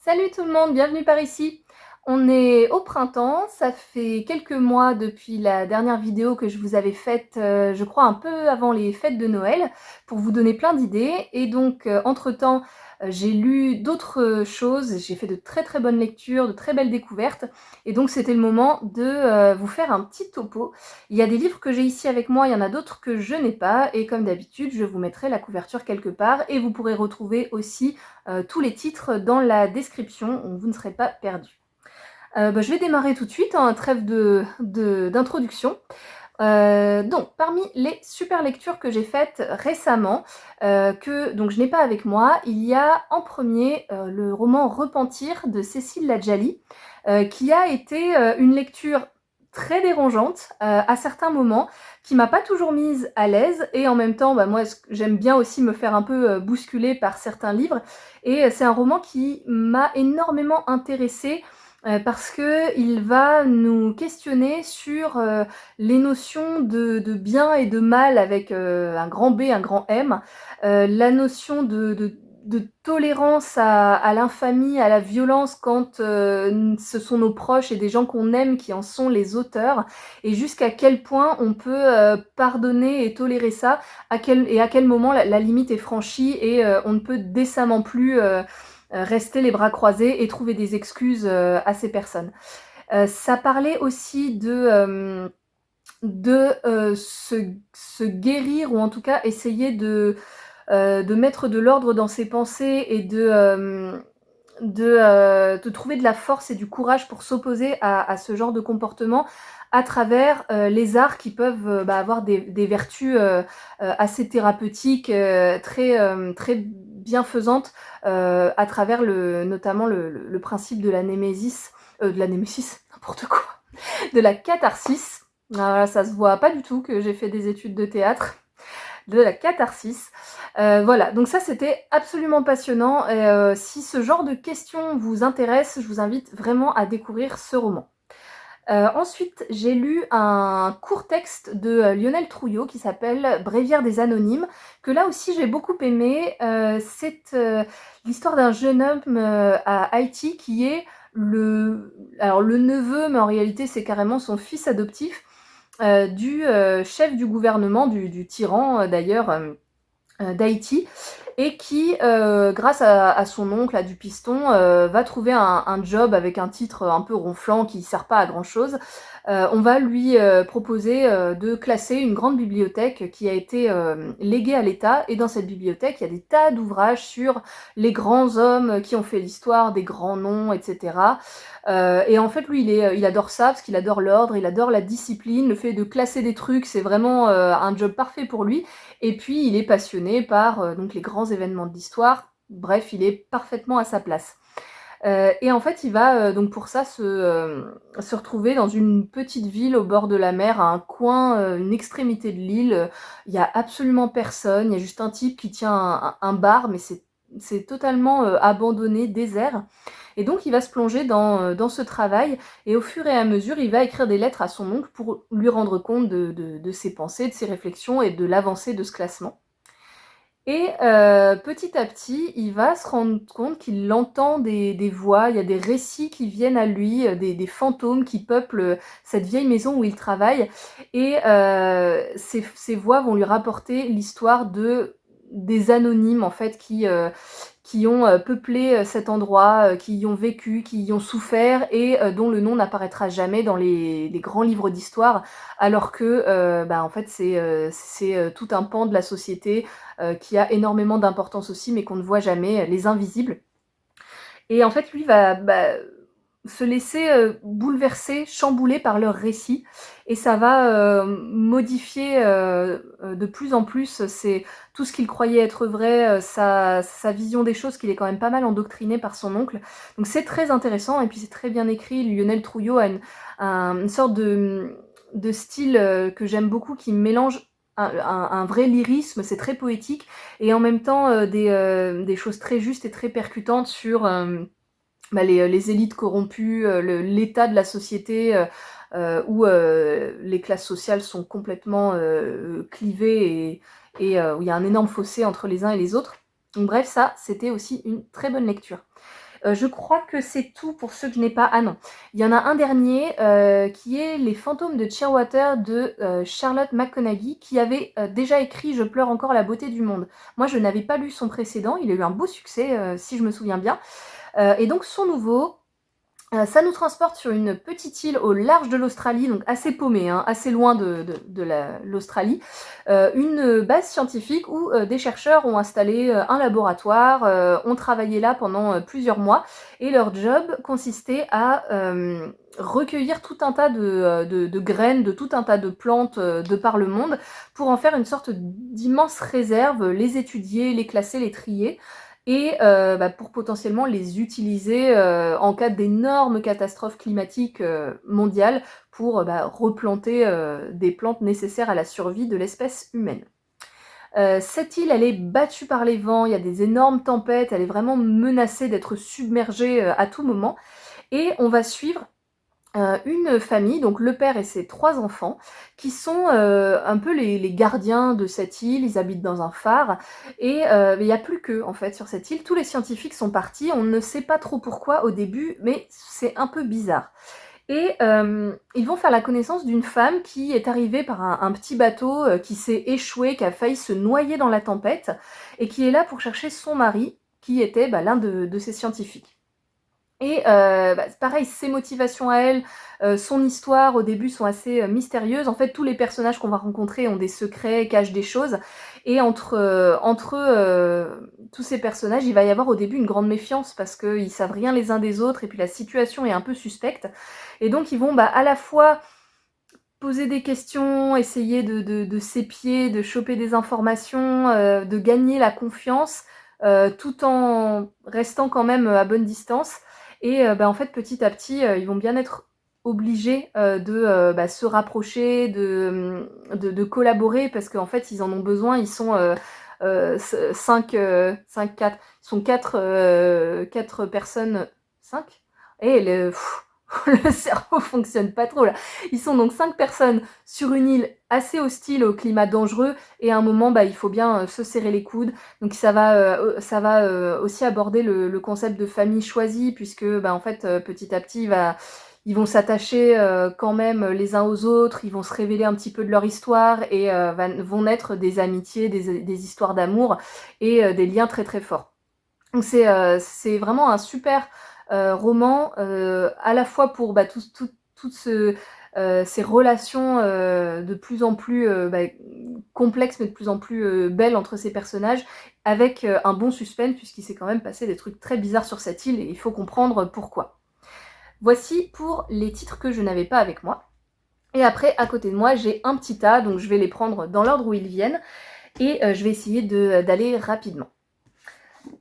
Salut tout le monde, bienvenue par ici. On est au printemps, ça fait quelques mois depuis la dernière vidéo que je vous avais faite, je crois un peu avant les fêtes de Noël, pour vous donner plein d'idées. Et donc, entre-temps, j'ai lu d'autres choses, j'ai fait de très très bonnes lectures, de très belles découvertes. Et donc c'était le moment de vous faire un petit topo. Il y a des livres que j'ai ici avec moi, il y en a d'autres que je n'ai pas. Et comme d'habitude, je vous mettrai la couverture quelque part. Et vous pourrez retrouver aussi tous les titres dans la description, vous ne serez pas perdus. Je vais démarrer tout de suite, hein, trêve d'introduction. Donc, parmi les super lectures que j'ai faites récemment, que donc je n'ai pas avec moi, il y a en premier le roman Repentir de Cécile Ladjali, qui a été une lecture très dérangeante à certains moments, qui m'a pas toujours mise à l'aise, et en même temps, moi j'aime bien aussi me faire un peu bousculer par certains livres, et c'est un roman qui m'a énormément intéressée parce qu'il va nous questionner sur les notions de bien et de mal avec un grand B, un grand M, la notion de tolérance à l'infamie, à la violence quand ce sont nos proches et des gens qu'on aime qui en sont les auteurs, et jusqu'à quel point on peut pardonner et tolérer ça, à quel moment la limite est franchie et on ne peut décemment plus rester les bras croisés et trouver des excuses à ces personnes. Ça parlait aussi de se guérir, ou en tout cas essayer de mettre de l'ordre dans ses pensées et de trouver de la force et du courage pour s'opposer à ce genre de comportement à travers les arts qui peuvent avoir des vertus assez thérapeutiques, très bienfaisantes, à travers notamment le principe de la némésis, n'importe quoi, de la catharsis. Voilà, ça se voit pas du tout que j'ai fait des études de théâtre. De la catharsis. Voilà, donc ça c'était absolument passionnant. Et si ce genre de questions vous intéresse, je vous invite vraiment à découvrir ce roman. Ensuite, j'ai lu un court texte de Lionel Trouillot qui s'appelle Bréviaire des Anonymes, que là aussi j'ai beaucoup aimé. C'est l'histoire d'un jeune homme à Haïti qui est le neveu, mais en réalité c'est carrément son fils adoptif, du chef du gouvernement, du tyran d'ailleurs, d'Haïti, et qui, grâce à son oncle, à du piston, va trouver un job avec un titre un peu ronflant qui sert pas à grand chose. On va lui proposer de classer une grande bibliothèque qui a été léguée à l'État, et dans cette bibliothèque, il y a des tas d'ouvrages sur les grands hommes qui ont fait l'histoire, des grands noms, etc. Et en fait, lui, il adore ça, parce qu'il adore l'ordre, il adore la discipline, le fait de classer des trucs, c'est vraiment un job parfait pour lui. Et puis, il est passionné par donc les grands événements de l'histoire. Bref, il est parfaitement à sa place. Et en fait, il va donc pour ça se retrouver dans une petite ville au bord de la mer, à un coin, une extrémité de l'île. Il y a absolument personne, il y a juste un type qui tient un bar, mais c'est totalement abandonné, désert. Et donc il va se plonger dans ce travail, et au fur et à mesure, il va écrire des lettres à son oncle pour lui rendre compte de ses pensées, de ses réflexions et de l'avancée de ce classement. Et petit à petit, il va se rendre compte qu'il entend des voix, il y a des récits qui viennent à lui, des fantômes qui peuplent cette vieille maison où il travaille, et ces voix vont lui rapporter l'histoire des anonymes en fait qui ont peuplé cet endroit, qui y ont vécu, qui y ont souffert, et dont le nom n'apparaîtra jamais dans les grands livres d'histoire, alors que en fait c'est tout un pan de la société qui a énormément d'importance aussi, mais qu'on ne voit jamais, les invisibles. Et en fait, lui va se laisser bouleverser, chambouler par leurs récits, et ça va modifier de plus en plus tout ce qu'il croyait être vrai, sa vision des choses, qu'il est quand même pas mal endoctriné par son oncle. Donc c'est très intéressant, et puis c'est très bien écrit. Lionel Trouillot a une sorte de style que j'aime beaucoup, qui mélange un vrai lyrisme, c'est très poétique, et en même temps des choses très justes et très percutantes sur les élites corrompues, l'état de la société, où les classes sociales sont complètement clivées, et où il y a un énorme fossé entre les uns et les autres. Donc bref, ça, c'était aussi une très bonne lecture. Je crois que c'est tout pour ceux que je n'ai pas. Ah non, il y en a un dernier, qui est Les fantômes de Sheerwater de, Charlotte McConaghy qui avait, déjà écrit Je pleure encore la beauté du monde. Moi, je n'avais pas lu son précédent, il a eu un beau succès, si je me souviens bien. Et donc son nouveau, ça nous transporte sur une petite île au large de l'Australie, donc assez paumée, hein, assez loin de l'Australie, une base scientifique où des chercheurs ont installé un laboratoire, ont travaillé là pendant plusieurs mois, et leur job consistait à recueillir tout un tas de graines, de tout un tas de plantes de par le monde, pour en faire une sorte d'immense réserve, les étudier, les classer, les trier, et pour potentiellement les utiliser en cas d'énormes catastrophes climatiques mondiales pour replanter des plantes nécessaires à la survie de l'espèce humaine. Cette île, elle est battue par les vents, il y a des énormes tempêtes, elle est vraiment menacée d'être submergée à tout moment, et on va suivre une famille, donc le père et ses 3 enfants, qui sont un peu les gardiens de cette île. Ils habitent dans un phare, et il y a plus qu'eux en fait sur cette île. Tous les scientifiques sont partis, on ne sait pas trop pourquoi au début, mais c'est un peu bizarre. Et ils vont faire la connaissance d'une femme qui est arrivée par un petit bateau qui s'est échoué, qui a failli se noyer dans la tempête, et qui est là pour chercher son mari, qui était l'un de ces scientifiques. Et pareil, ses motivations à elle, son histoire au début sont assez mystérieuses. En fait, tous les personnages qu'on va rencontrer ont des secrets, cachent des choses, et entre eux, tous ces personnages, il va y avoir au début une grande méfiance parce qu'ils savent rien les uns des autres, et puis la situation est un peu suspecte. Et donc ils vont à la fois poser des questions, essayer de s'épier, de choper des informations, de gagner la confiance, tout en restant quand même à bonne distance. Et en fait, petit à petit, ils vont bien être obligés de se rapprocher, de collaborer, parce qu'en fait, ils en ont besoin. Ils sont 5, 4, ils sont 4 personnes, 5. Et le cerveau fonctionne pas trop là. Ils sont donc 5 personnes sur une île assez hostile, au climat dangereux, et à un moment il faut bien se serrer les coudes. Donc ça va aussi aborder le concept de famille choisie, puisque en fait petit à petit ils vont s'attacher quand même les uns aux autres, ils vont se révéler un petit peu de leur histoire, et vont naître des amitiés, des histoires d'amour, et des liens très très forts. Donc c'est vraiment un super roman, à la fois pour toutes ces relations de plus en plus complexes, mais de plus en plus belles entre ces personnages, avec un bon suspense, puisqu'il s'est quand même passé des trucs très bizarres sur cette île, et il faut comprendre pourquoi. Voici pour les titres que je n'avais pas avec moi. Et après, à côté de moi, j'ai un petit tas, donc je vais les prendre dans l'ordre où ils viennent, et je vais essayer d'aller rapidement.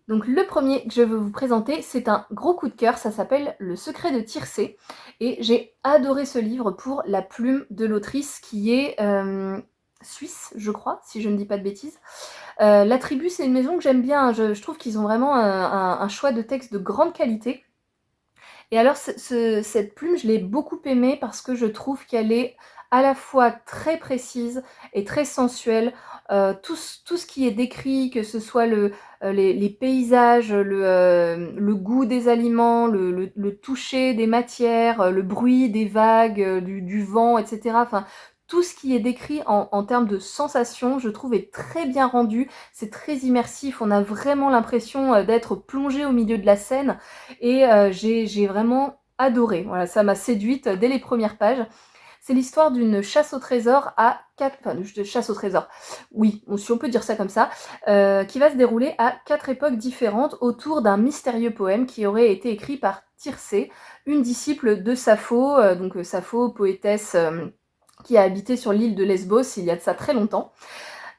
Donc le premier que je veux vous présenter, c'est un gros coup de cœur, ça s'appelle Le secret de Tircé, et j'ai adoré ce livre pour la plume de l'autrice, qui est suisse, je crois, si je ne dis pas de bêtises. La Tribu, c'est une maison que j'aime bien, je trouve qu'ils ont vraiment un choix de texte de grande qualité. Et alors cette plume, je l'ai beaucoup aimée parce que je trouve qu'elle est à la fois très précise et très sensuelle. Tout ce qui est décrit, que ce soit les paysages, le goût des aliments, le toucher des matières, le bruit des vagues, du vent, etc. Enfin, tout ce qui est décrit en termes de sensations, je trouve, est très bien rendu. C'est très immersif, on a vraiment l'impression d'être plongé au milieu de la scène, et j'ai vraiment adoré. Voilà, ça m'a séduite dès les premières pages. C'est l'histoire d'une chasse au trésor de chasse au trésor, oui, si on peut dire ça comme ça, qui va se dérouler à 4 époques différentes autour d'un mystérieux poème qui aurait été écrit par Tircé, une disciple de Sappho, donc Sappho, poétesse qui a habité sur l'île de Lesbos il y a de ça très longtemps.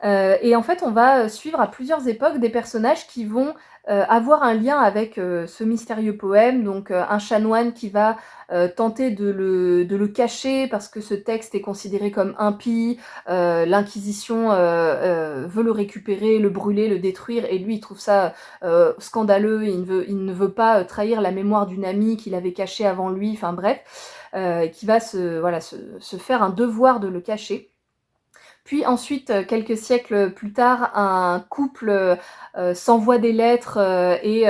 Et en fait, on va suivre à plusieurs époques des personnages qui vont avoir un lien avec ce mystérieux poème. Donc un chanoine qui va tenter de le cacher parce que ce texte est considéré comme impie. L'Inquisition veut le récupérer, le brûler, le détruire, et lui il trouve ça scandaleux. Il ne veut pas trahir la mémoire d'une amie qu'il avait cachée avant lui, enfin bref, qui va se faire un devoir de le cacher. Puis ensuite, quelques siècles plus tard, un couple s'envoie des lettres et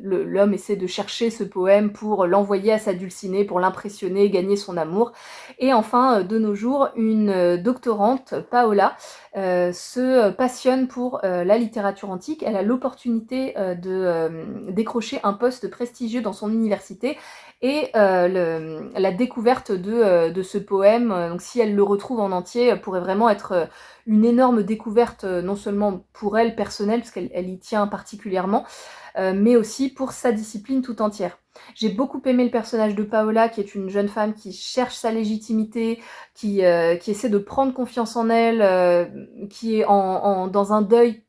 l'homme essaie de chercher ce poème pour l'envoyer à sa dulcinée, pour l'impressionner, gagner son amour. Et enfin, de nos jours, une doctorante, Paola, se passionne pour la littérature antique. Elle a l'opportunité de décrocher un poste prestigieux dans son université et la découverte de ce poème, donc si elle le retrouve en entier, pourrait vraiment être une énorme découverte, non seulement pour elle personnelle, parce qu'elle y tient particulièrement, mais aussi pour sa discipline tout entière. J'ai beaucoup aimé le personnage de Paola, qui est une jeune femme qui cherche sa légitimité, qui essaie de prendre confiance en elle, qui est dans un deuil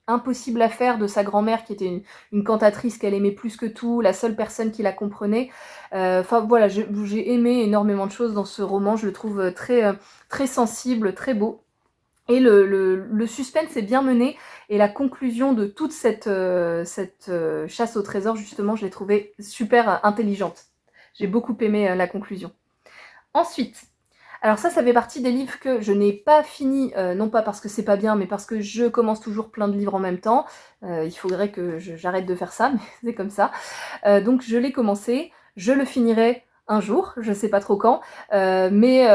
impossible à faire de sa grand-mère, qui était une cantatrice qu'elle aimait plus que tout, la seule personne qui la comprenait. Enfin voilà, j'ai aimé énormément de choses dans ce roman, je le trouve très sensible, très beau. Et le suspense est bien mené, et la conclusion de toute cette chasse au trésor, justement, je l'ai trouvée super intelligente. J'ai beaucoup aimé la conclusion. Ensuite, alors ça fait partie des livres que je n'ai pas fini, non pas parce que c'est pas bien, mais parce que je commence toujours plein de livres en même temps. Il faudrait que j'arrête de faire ça, mais c'est comme ça. Donc je l'ai commencé, je le finirai un jour, je sais pas trop quand, mais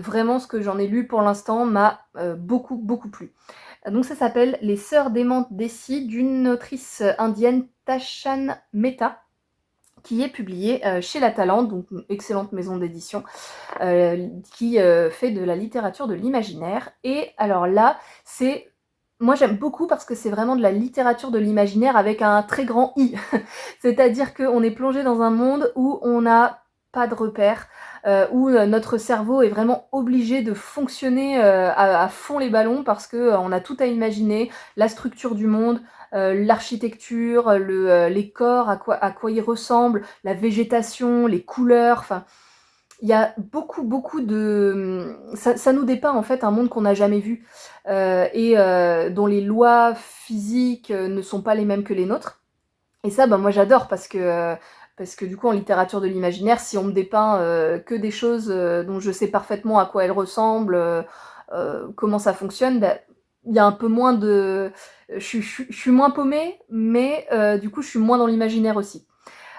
vraiment ce que j'en ai lu pour l'instant m'a beaucoup plu. Donc ça s'appelle Les Sœurs démentes d'Essie, d'une autrice indienne, Tashan Mehta, qui est publiée chez La Talente, donc une excellente maison d'édition, qui fait de la littérature de l'imaginaire. Et alors là, moi j'aime beaucoup parce que c'est vraiment de la littérature de l'imaginaire avec un très grand I. C'est-à-dire qu'on est plongé dans un monde où on n'a pas de repères, où notre cerveau est vraiment obligé de fonctionner à fond les ballons parce qu'on a tout à imaginer, la structure du monde, l'architecture, les corps, à quoi ils ressemblent, la végétation, les couleurs, enfin il y a beaucoup de... Ça nous dépeint en fait un monde qu'on n'a jamais vu et dont les lois physiques ne sont pas les mêmes que les nôtres. Et ça, moi j'adore parce que du coup en littérature de l'imaginaire, si on me dépeint que des choses dont je sais parfaitement à quoi elles ressemblent, comment ça fonctionne, il y a un peu moins de... Je suis moins paumée, mais du coup je suis moins dans l'imaginaire aussi.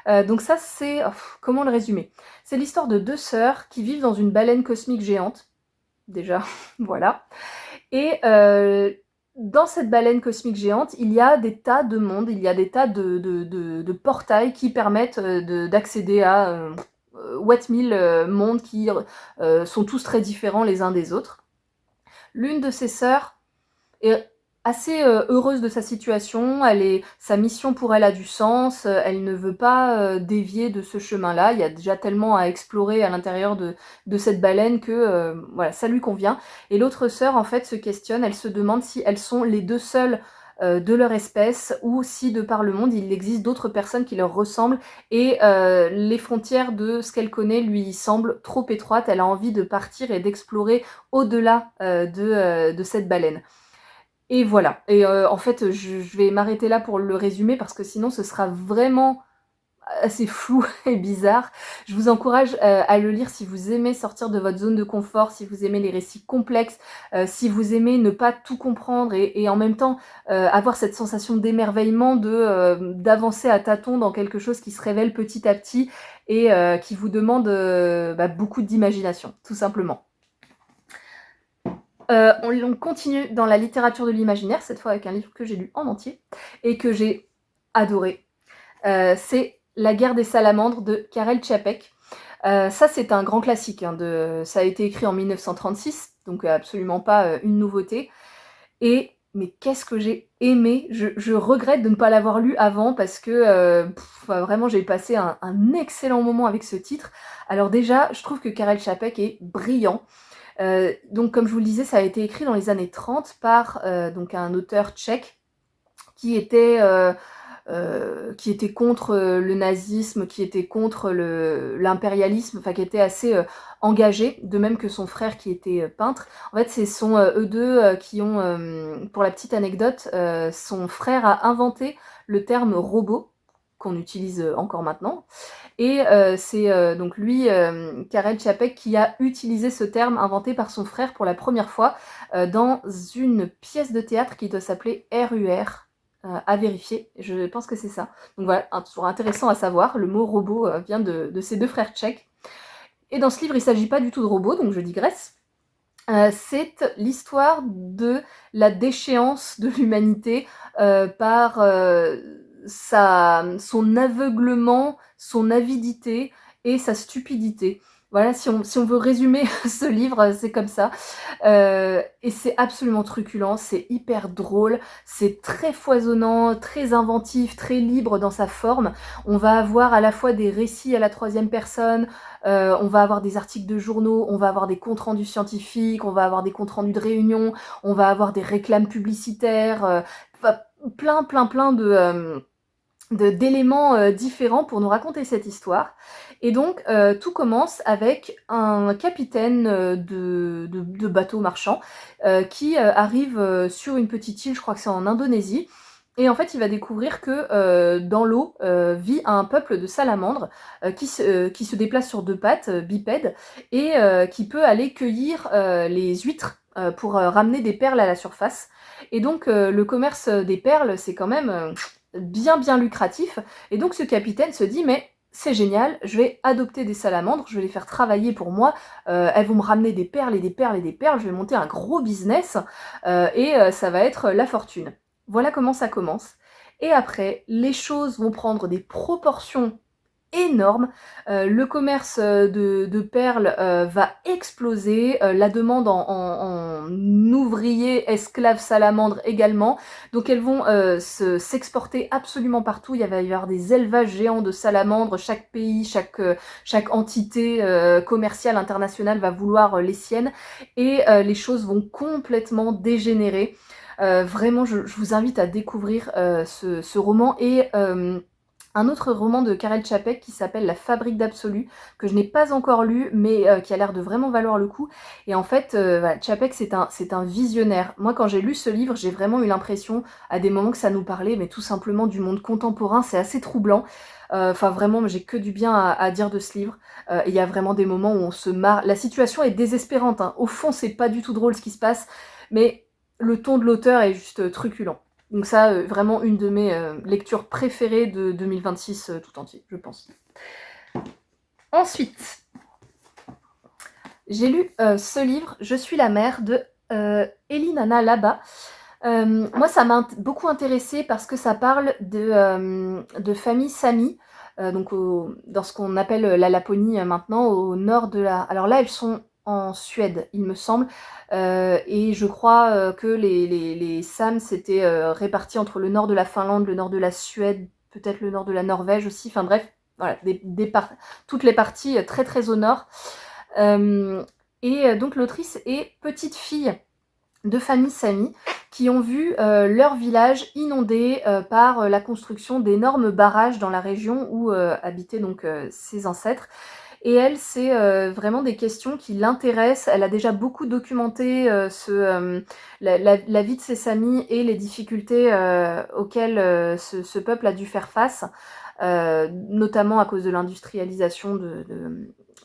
Donc ça c'est... comment le résumer? C'est l'histoire de deux sœurs qui vivent dans une baleine cosmique géante, déjà, voilà. Et dans cette baleine cosmique géante, il y a des tas de mondes, il y a des tas de portails qui permettent d'accéder à what mille mondes qui sont tous très différents les uns des autres. L'une de ses sœurs est assez heureuse de sa situation, sa mission pour elle a du sens, elle ne veut pas dévier de ce chemin-là, il y a déjà tellement à explorer à l'intérieur de cette baleine que voilà, ça lui convient. Et l'autre sœur, en fait, se questionne, elle se demande si elles sont les deux seules de leur espèce, ou si de par le monde il existe d'autres personnes qui leur ressemblent, et les frontières de ce qu'elle connaît lui semblent trop étroites, elle a envie de partir et d'explorer au-delà de cette baleine. Et voilà, et en fait je vais m'arrêter là pour le résumer parce que sinon ce sera vraiment assez flou et bizarre. Je vous encourage à le lire si vous aimez sortir de votre zone de confort, si vous aimez les récits complexes, si vous aimez ne pas tout comprendre et en même temps avoir cette sensation d'émerveillement d'avancer à tâtons dans quelque chose qui se révèle petit à petit et qui vous demande beaucoup d'imagination, tout simplement. On continue dans la littérature de l'imaginaire, cette fois avec un livre que j'ai lu en entier et que j'ai adoré. C'est La guerre des salamandres de Karel Čapek. Ça, c'est un grand classique. Ça a été écrit en 1936, donc absolument pas une nouveauté. Mais qu'est-ce que j'ai aimé. Je regrette de ne pas l'avoir lu avant parce que vraiment j'ai passé un excellent moment avec ce titre. Alors déjà, je trouve que Karel Čapek est brillant. Donc comme je vous le disais, ça a été écrit dans les années 30 par donc un auteur tchèque qui était contre le nazisme, qui était contre l'impérialisme, enfin qui était assez engagé, de même que son frère qui était peintre. En fait, ce sont eux deux qui ont, pour la petite anecdote, son frère a inventé le terme robot. qu'on utilise encore maintenant. Et c'est donc lui, Karel Čapek, qui a utilisé ce terme inventé par son frère pour la première fois dans une pièce de théâtre qui doit s'appeler RUR. À vérifier, je pense que c'est ça. Donc voilà, toujours intéressant à savoir, le mot robot vient de ces deux frères tchèques. Et dans ce livre, il ne s'agit pas du tout de robots, donc je digresse. C'est l'histoire de la déchéance de l'humanité par son aveuglement, son avidité et sa stupidité. Voilà, si on veut résumer ce livre, c'est comme ça. Et c'est absolument truculent, c'est hyper drôle, c'est très foisonnant, très inventif, très libre dans sa forme. On va avoir à la fois des récits à la troisième personne, on va avoir des articles de journaux, on va avoir des comptes rendus scientifiques, on va avoir des comptes rendus de réunions, on va avoir des réclames publicitaires, plein d'éléments différents pour nous raconter cette histoire. Et donc tout commence avec un capitaine de bateau marchand qui arrive sur une petite île, je crois que c'est en Indonésie. Et en fait, il va découvrir que dans l'eau vit un peuple de salamandres qui se déplace sur deux pattes, bipèdes, et qui peut aller cueillir les huîtres pour ramener des perles à la surface. Et donc le commerce des perles, c'est quand même bien lucratif. Et donc ce capitaine se dit, mais c'est génial, je vais adopter des salamandres, je vais les faire travailler pour moi, elles vont me ramener des perles et des perles et des perles, je vais monter un gros business et ça va être la fortune. Voilà comment ça commence. Et après, les choses vont prendre des proportions énorme. Le commerce de perles va exploser, la demande en ouvriers, esclaves, salamandres également. Donc elles vont s'exporter absolument partout. Il va y avoir des élevages géants de salamandres. Chaque pays, chaque entité commerciale internationale va vouloir les siennes. Et les choses vont complètement dégénérer. Vraiment, je vous invite à découvrir ce roman et un autre roman de Karel Čapek qui s'appelle La Fabrique d'Absolu, que je n'ai pas encore lu, mais qui a l'air de vraiment valoir le coup. Et en fait, voilà, Čapek, c'est un visionnaire. Moi, quand j'ai lu ce livre, j'ai vraiment eu l'impression, à des moments, que ça nous parlait, mais tout simplement du monde contemporain. C'est assez troublant. Enfin, vraiment, j'ai que du bien à dire de ce livre. Il y a vraiment des moments où on se marre. La situation est désespérante, hein. Au fond, c'est pas du tout drôle ce qui se passe, mais le ton de l'auteur est juste truculent. Donc ça, vraiment une de mes lectures préférées de 2026 tout entier, je pense. Ensuite, j'ai lu ce livre, Je suis la mère, de Elinana Laba. Moi, ça m'a beaucoup intéressée parce que ça parle de famille Sami, donc dans ce qu'on appelle la Laponie maintenant, au nord de la... Alors là, elles sont en Suède, il me semble, et je crois que les Sams s'étaient répartis entre le nord de la Finlande, le nord de la Suède, peut-être le nord de la Norvège aussi, enfin bref, voilà, toutes les parties très au nord. Et donc l'autrice est petite fille de familles Sami qui ont vu leur village inondé par la construction d'énormes barrages dans la région où habitaient donc ses ancêtres. Et elle, c'est vraiment des questions qui l'intéressent. Elle a déjà beaucoup documenté la vie de ses Samis et les difficultés auxquelles ce peuple a dû faire face, notamment à cause de l'industrialisation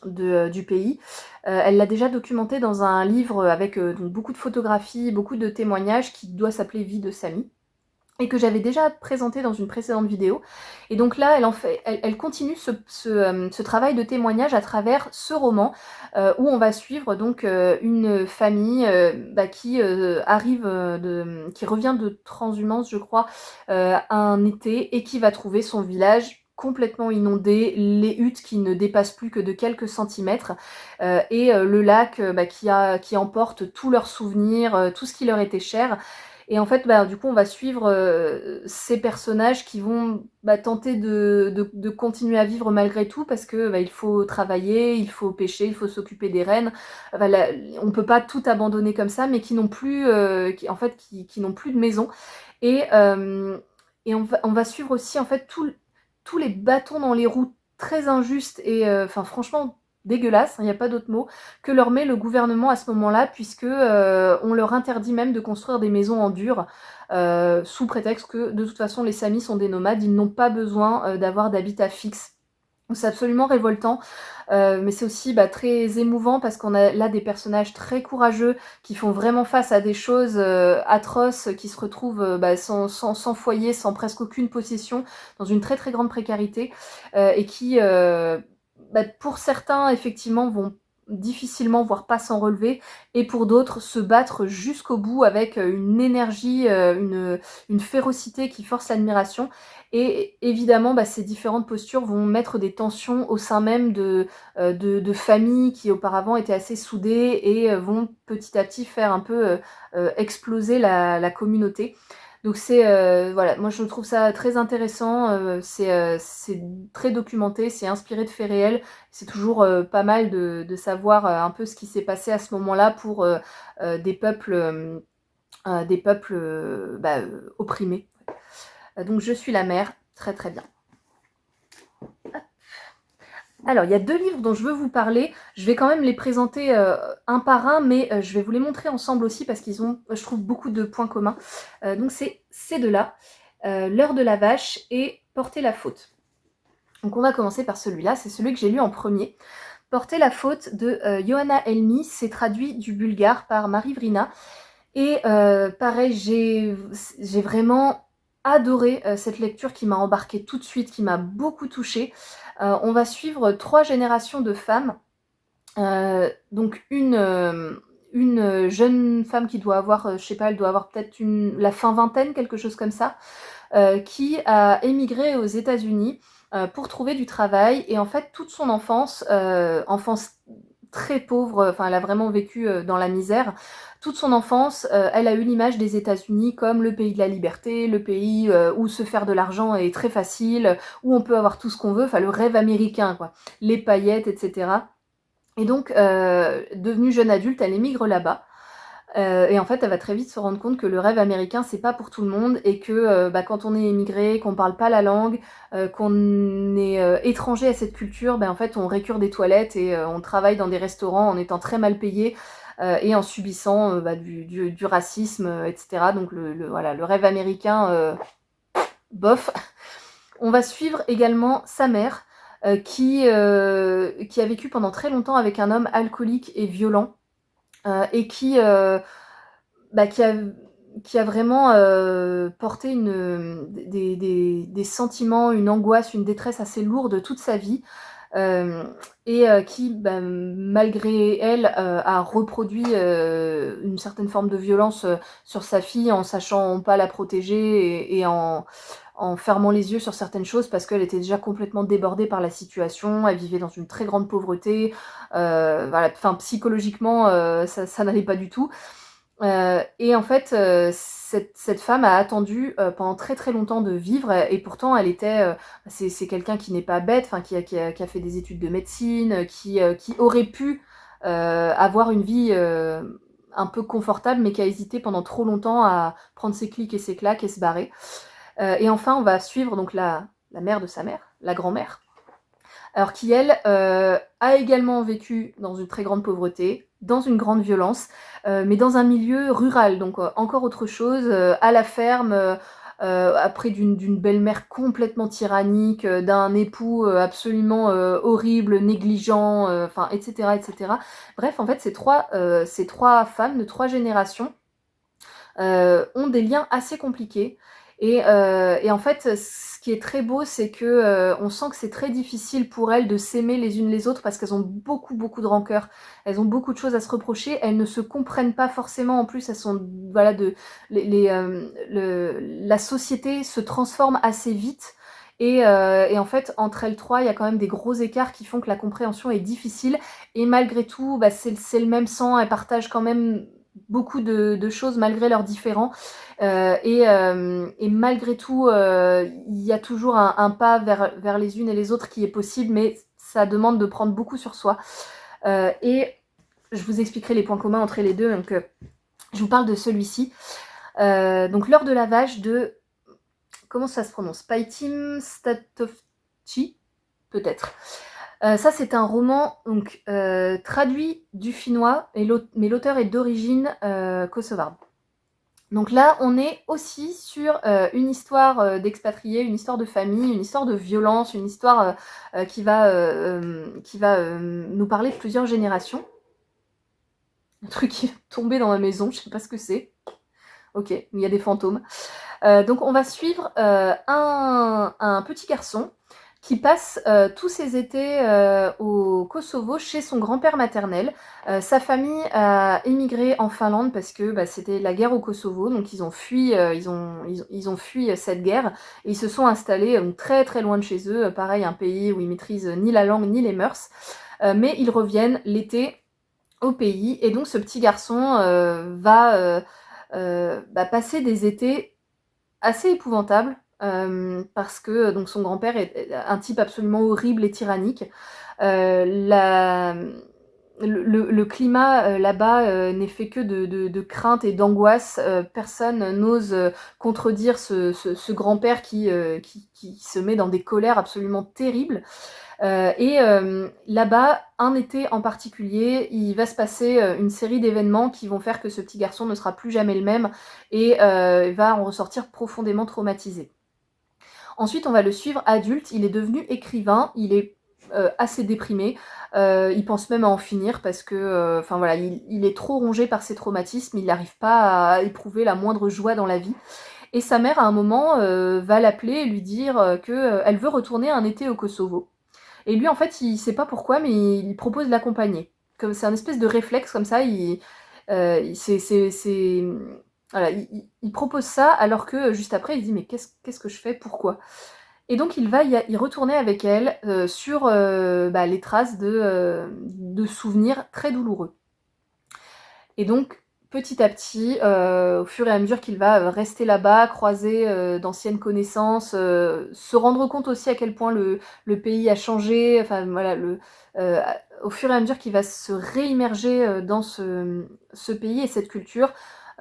du pays. Elle l'a déjà documenté dans un livre avec donc beaucoup de photographies, beaucoup de témoignages qui doit s'appeler Vie de Sami, et que j'avais déjà présenté dans une précédente vidéo. Et donc là, elle continue ce travail de témoignage à travers ce roman où on va suivre donc une famille qui revient de transhumance, je crois, un été, et qui va trouver son village complètement inondé, les huttes qui ne dépassent plus que de quelques centimètres, et le lac qui emporte tous leurs souvenirs, tout ce qui leur était cher. Et en fait, du coup, on va suivre ces personnages qui vont tenter de continuer à vivre malgré tout, parce que il faut travailler, il faut pêcher, il faut s'occuper des rennes. On ne peut pas tout abandonner comme ça, mais qui n'ont plus, qui n'ont plus de maison. Et on va suivre aussi en fait tous les bâtons dans les roues très injustes et franchement dégueulasse, il n'y a pas d'autre mot, que leur met le gouvernement à ce moment-là, puisque on leur interdit même de construire des maisons en dur, sous prétexte que de toute façon les Samis sont des nomades, ils n'ont pas besoin d'avoir d'habitat fixe. Donc c'est absolument révoltant, mais c'est aussi très émouvant parce qu'on a là des personnages très courageux qui font vraiment face à des choses atroces, qui se retrouvent sans foyer, sans presque aucune possession, dans une très très grande précarité, et qui, pour certains, effectivement, vont difficilement, voire pas s'en relever, et pour d'autres, se battre jusqu'au bout avec une énergie, une férocité qui force l'admiration. Et évidemment, ces différentes postures vont mettre des tensions au sein même de familles qui auparavant étaient assez soudées et vont petit à petit faire un peu exploser la communauté. Donc c'est voilà, moi je trouve ça très intéressant, c'est très documenté, c'est inspiré de faits réels. C'est toujours pas mal de savoir un peu ce qui s'est passé à ce moment-là pour des peuples, opprimés. Donc je suis la mère, très très bien. Alors, il y a 2 livres dont je veux vous parler. Je vais quand même les présenter un par un, mais je vais vous les montrer ensemble aussi parce qu'ils ont, je trouve, beaucoup de points communs. Donc c'est ces deux-là, L'heure de la vache et Porter la faute. Donc on va commencer par celui-là, c'est celui que j'ai lu en premier. Porter la faute de Johanna Helmi, c'est traduit du bulgare par Marie Vrina. Et pareil, j'ai vraiment adoré cette lecture qui m'a embarquée tout de suite, qui m'a beaucoup touchée. On va suivre 3 générations de femmes. Donc une jeune femme qui doit avoir, je sais pas, elle doit avoir peut-être la fin vingtaine, quelque chose comme ça, qui a émigré aux États-Unis pour trouver du travail. Et en fait, toute son enfance très pauvre, enfin elle a vraiment vécu dans la misère. Toute son enfance, elle a eu l'image des États-Unis comme le pays de la liberté, le pays où se faire de l'argent est très facile, où on peut avoir tout ce qu'on veut, enfin le rêve américain, quoi. Les paillettes, etc. Et donc, devenue jeune adulte, elle émigre là-bas. Et en fait, elle va très vite se rendre compte que le rêve américain, c'est pas pour tout le monde, et que quand on est émigré, qu'on parle pas la langue, qu'on est étranger à cette culture, en fait, on récure des toilettes et on travaille dans des restaurants en étant très mal payé et en subissant du racisme, etc. Donc voilà, le rêve américain, bof. On va suivre également sa mère, qui a vécu pendant très longtemps avec un homme alcoolique et violent, et qui a vraiment porté des sentiments, une angoisse, une détresse assez lourde toute sa vie, et qui, malgré elle, a reproduit une certaine forme de violence sur sa fille en sachant pas la protéger et en fermant les yeux sur certaines choses parce qu'elle était déjà complètement débordée par la situation, elle vivait dans une très grande pauvreté, voilà, enfin psychologiquement ça n'allait pas du tout. Et en fait, cette femme a attendu pendant très très longtemps de vivre, et pourtant elle était, c'est quelqu'un qui n'est pas bête, enfin qui a fait des études de médecine, qui aurait pu avoir une vie un peu confortable, mais qui a hésité pendant trop longtemps à prendre ses clics et ses claques et se barrer. Et enfin, on va suivre donc la mère de sa mère, la grand-mère, alors qui, elle, a également vécu dans une très grande pauvreté, dans une grande violence, mais dans un milieu rural, donc encore autre chose, à la ferme, après d'une belle-mère complètement tyrannique, d'un époux absolument horrible, négligent, enfin, etc., etc. Bref, en fait, ces trois femmes de 3 générations ont des liens assez compliqués. Et en fait, ce qui est très beau, c'est que on sent que c'est très difficile pour elles de s'aimer les unes les autres parce qu'elles ont beaucoup, beaucoup de rancœur. Elles ont beaucoup de choses à se reprocher. Elles ne se comprennent pas forcément. En plus, elles sont, voilà, la société se transforme assez vite. Et en fait, entre elles trois, il y a quand même des gros écarts qui font que la compréhension est difficile. Et malgré tout, c'est le même sang. Elles partagent quand même beaucoup de choses malgré leurs différends, et malgré tout il y a toujours un pas vers les unes et les autres qui est possible, mais ça demande de prendre beaucoup sur soi, et je vous expliquerai les points communs entre les deux. Donc je vous parle de celui-ci, donc L'heure de la vache de, comment ça se prononce, Paitim Statovci peut-être. Ça, c'est un roman donc traduit du finnois et mais l'auteur est d'origine, kosovarde. Donc là, on est aussi sur, une histoire, d'expatriés, une histoire de famille, une histoire de violence, une histoire, qui va, nous parler de plusieurs générations. Un truc qui est tombé dans ma maison, je sais pas ce que c'est. OK, il y a des fantômes. Donc on va suivre, un petit garçon qui passe, tous ses étés, au Kosovo chez son grand-père maternel. Sa famille a émigré en Finlande parce que, bah, c'était la guerre au Kosovo, donc ils ont fui, ils ont fui, cette guerre et ils se sont installés, très, très loin de chez eux, pareil un pays où ils maîtrisent ni la langue ni les mœurs. Mais ils reviennent l'été au pays et donc ce petit garçon, va, bah, passer des étés assez épouvantable, parce que donc son grand-père est un type absolument horrible et tyrannique. La le climat, là-bas, n'est fait que de crainte et d'angoisse. Personne n'ose, contredire ce grand-père qui se met dans des colères absolument terribles. Là-bas, un été en particulier, il va se passer, une série d'événements qui vont faire que ce petit garçon ne sera plus jamais le même et va en ressortir profondément traumatisé. Ensuite, on va le suivre adulte, il est devenu écrivain, il est, assez déprimé, il pense même à en finir parce que, enfin voilà, il est trop rongé par ses traumatismes, il n'arrive pas à éprouver la moindre joie dans la vie et sa mère à un moment, va l'appeler et lui dire, qu'elle veut retourner un été au Kosovo. Et lui, en fait, il sait pas pourquoi, mais il propose de l'accompagner. Comme c'est un espèce de réflexe comme ça, voilà, il propose ça alors que juste après, il dit mais qu'est-ce que je fais, pourquoi? Et donc il va y retourner avec elle sur bah, les traces de souvenirs très douloureux. Et donc, petit à petit, au fur et à mesure qu'il va, rester là-bas, croiser, d'anciennes connaissances, se rendre compte aussi à quel point le pays a changé, enfin voilà, au fur et à mesure qu'il va se réimmerger, dans ce pays et cette culture,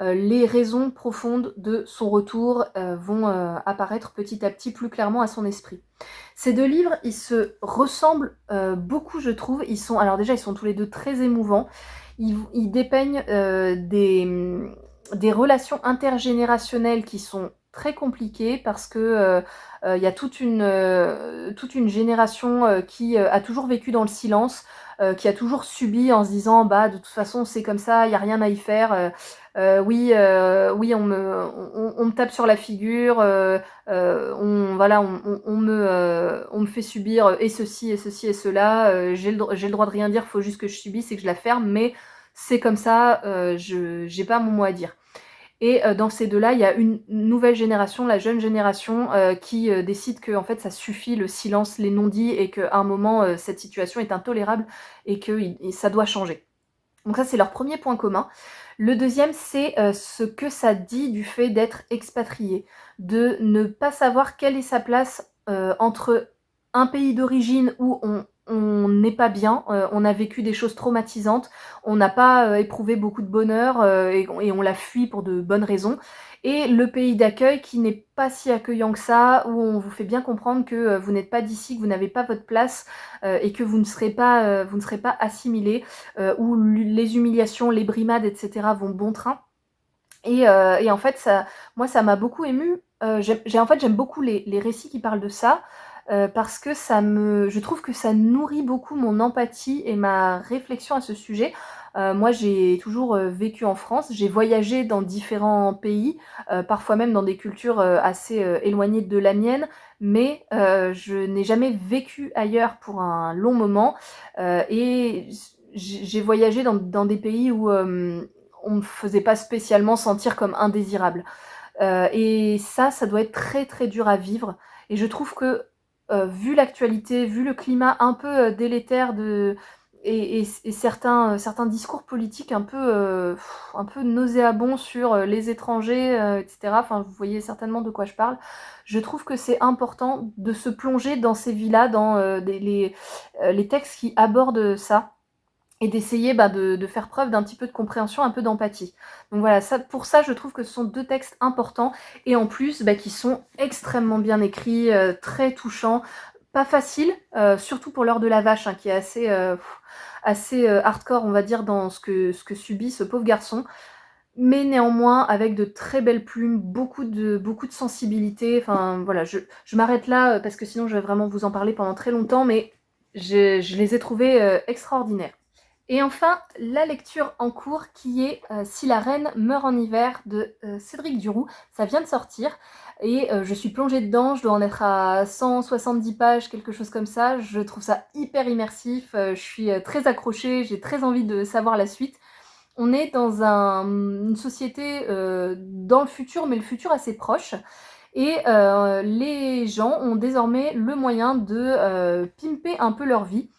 les raisons profondes de son retour, vont, apparaître petit à petit plus clairement à son esprit. Ces 2 livres, ils se ressemblent, beaucoup je trouve. Alors déjà, ils sont tous les 2 très émouvants. Ils dépeignent, des relations intergénérationnelles qui sont très compliquées parce que, il y a toute une génération, qui, a toujours vécu dans le silence, qui a toujours subi en se disant: «Bah, de toute façon, c'est comme ça, il y a rien à y faire, oui, oui, on me tape sur la figure, on me fait subir, et ceci et ceci et cela, j'ai le droit de rien dire, faut juste que je subisse et que je la ferme, mais c'est comme ça, je j'ai pas mon mot à dire». Et dans ces 2-là, il y a une nouvelle génération, la jeune génération, qui, décide qu'en fait ça suffit le silence, les non-dits et qu'à un moment, cette situation est intolérable et ça doit changer. Donc ça, c'est leur premier point commun. Le deuxième, c'est, ce que ça dit du fait d'être expatrié, de ne pas savoir quelle est sa place, entre un pays d'origine où on n'est pas bien, on a vécu des choses traumatisantes, on n'a pas, éprouvé beaucoup de bonheur, et on l'a fui pour de bonnes raisons et le pays d'accueil qui n'est pas si accueillant que ça, où on vous fait bien comprendre que, vous n'êtes pas d'ici, que vous n'avez pas votre place, et que vous ne serez pas assimilés, où les humiliations, les brimades et cetera vont bon train et en fait ça m'a beaucoup émue, j'aime beaucoup les récits qui parlent de ça, parce que je trouve que ça nourrit beaucoup mon empathie et ma réflexion à ce sujet. Moi j'ai toujours, vécu en France, j'ai voyagé dans différents pays, parfois même dans des cultures, assez, éloignées de la mienne, mais je n'ai jamais vécu ailleurs pour un long moment, et j'ai voyagé dans des pays où, on me faisait pas spécialement sentir comme indésirable. Et ça doit être très, très dur à vivre et je trouve que, vu l'actualité, vu le climat un peu, délétère et certains discours politiques un peu nauséabonds sur, les étrangers, et cetera, enfin, vous voyez certainement de quoi je parle. Je trouve que c'est important de se plonger dans ces vies-là, dans, les textes qui abordent ça et d'essayer, bah, de faire preuve d'un petit peu de compréhension, un peu d'empathie. Donc voilà, ça pour ça, je trouve que ce sont 2 textes importants et en plus, bah, qui sont extrêmement bien écrits, très touchants. pas facile, surtout pour l'heure de la vache, hein, qui est assez hardcore, on va dire, dans ce que subit ce pauvre garçon. Mais néanmoins, avec de très belles plumes, beaucoup de sensibilité. Enfin, voilà, je m'arrête là, parce que sinon je vais vraiment vous en parler pendant très longtemps, mais je les ai trouvés extraordinaires. Et enfin, la lecture en cours qui est Si la reine meurt en hiver de Cédric Duroux. Ça vient de sortir et je suis plongée dedans, je dois en être à 170 pages, quelque chose comme ça. Je trouve ça hyper immersif, je suis très accrochée, j'ai très envie de savoir la suite. On est dans une société dans le futur, mais le futur assez proche. Et les gens ont désormais le moyen de pimper un peu leur vie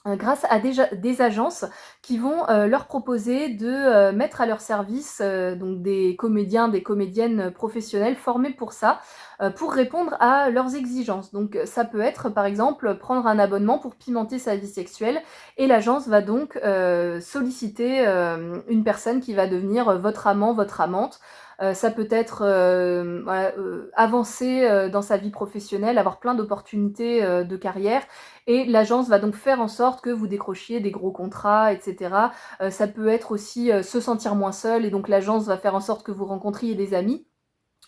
grâce à des agences qui vont leur proposer de mettre à leur service donc des comédiens, des comédiennes professionnelles formés pour ça, pour répondre à leurs exigences. Donc ça peut être par exemple prendre un abonnement pour pimenter sa vie sexuelle et l'agence va donc solliciter une personne qui va devenir votre amant, votre amante. Ça peut être voilà, avancer dans sa vie professionnelle, avoir plein d'opportunités de carrière et l'agence va donc faire en sorte que vous décrochiez des gros contrats, etc. Ça peut être aussi se sentir moins seul et donc l'agence va faire en sorte que vous rencontriez des amis.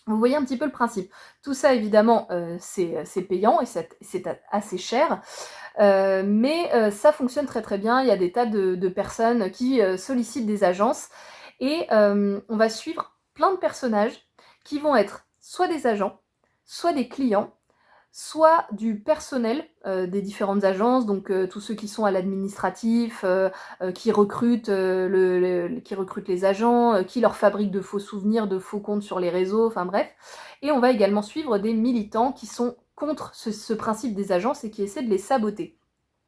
Vous voyez un petit peu le principe. Tout ça, évidemment, c'est payant et c'est assez cher, mais ça fonctionne très très bien. Il y a des tas de personnes qui sollicitent des agences et on va suivre plein de personnages qui vont être soit des agents, soit des clients, soit du personnel des différentes agences, donc tous ceux qui sont à l'administratif, qui recrutent, qui recrutent les agents, qui leur fabriquent de faux souvenirs, de faux comptes sur les réseaux, enfin bref. Et on va également suivre des militants qui sont contre ce principe des agences et qui essaient de les saboter.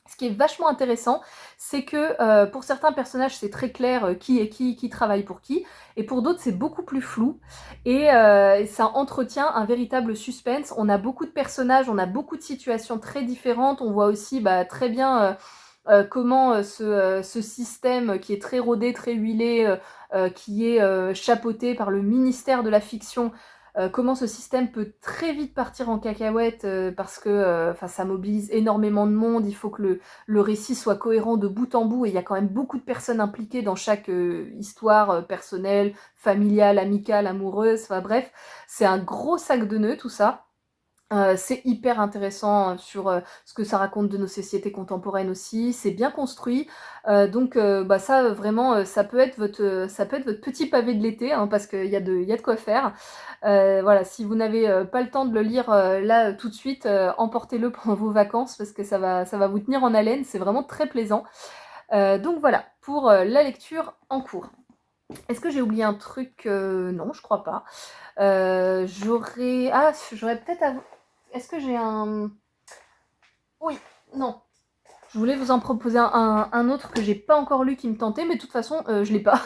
Ce qui est vachement intéressant, c'est que pour certains personnages, c'est très clair qui est qui travaille pour qui, et pour d'autres, c'est beaucoup plus flou, et ça entretient un véritable suspense. On a beaucoup de personnages, on a beaucoup de situations très différentes, on voit aussi très bien comment ce système qui est très rodé, très huilé, qui est chapeauté par le ministère de la fiction, comment ce système peut très vite partir en cacahuète parce que ça mobilise énormément de monde, il faut que le récit soit cohérent de bout en bout et il y a quand même beaucoup de personnes impliquées dans chaque histoire personnelle, familiale, amicale, amoureuse, enfin bref, c'est un gros sac de nœuds tout ça. C'est hyper intéressant sur ce que ça raconte de nos sociétés contemporaines aussi, c'est bien construit, donc ça vraiment ça peut être votre petit pavé de l'été, hein, parce qu'il y a de quoi faire. Voilà, si vous n'avez pas le temps de le lire là tout de suite, emportez-le pendant vos vacances parce que ça va vous tenir en haleine, c'est vraiment très plaisant. Donc voilà, pour la lecture en cours. Est-ce que j'ai oublié un truc? Non, je crois pas. J'aurais peut-être est-ce que j'ai un... Oui, non. Je voulais vous en proposer un autre que j'ai pas encore lu qui me tentait, mais de toute façon, je l'ai pas.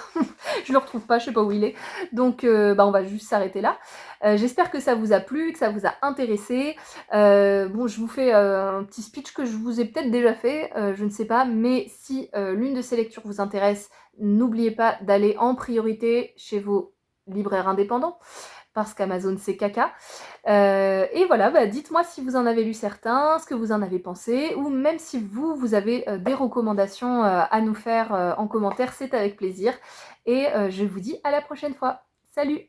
Je le retrouve pas, je sais pas où il est. Donc, on va juste s'arrêter là. J'espère que ça vous a plu, que ça vous a intéressé. Bon, je vous fais un petit speech que je vous ai peut-être déjà fait, je ne sais pas, mais si l'une de ces lectures vous intéresse, n'oubliez pas d'aller en priorité chez vos libraires indépendants, parce qu'Amazon c'est caca. Et voilà, dites-moi si vous en avez lu certains, ce que vous en avez pensé, ou même si vous avez des recommandations à nous faire en commentaire, c'est avec plaisir. Et je vous dis à la prochaine fois. Salut!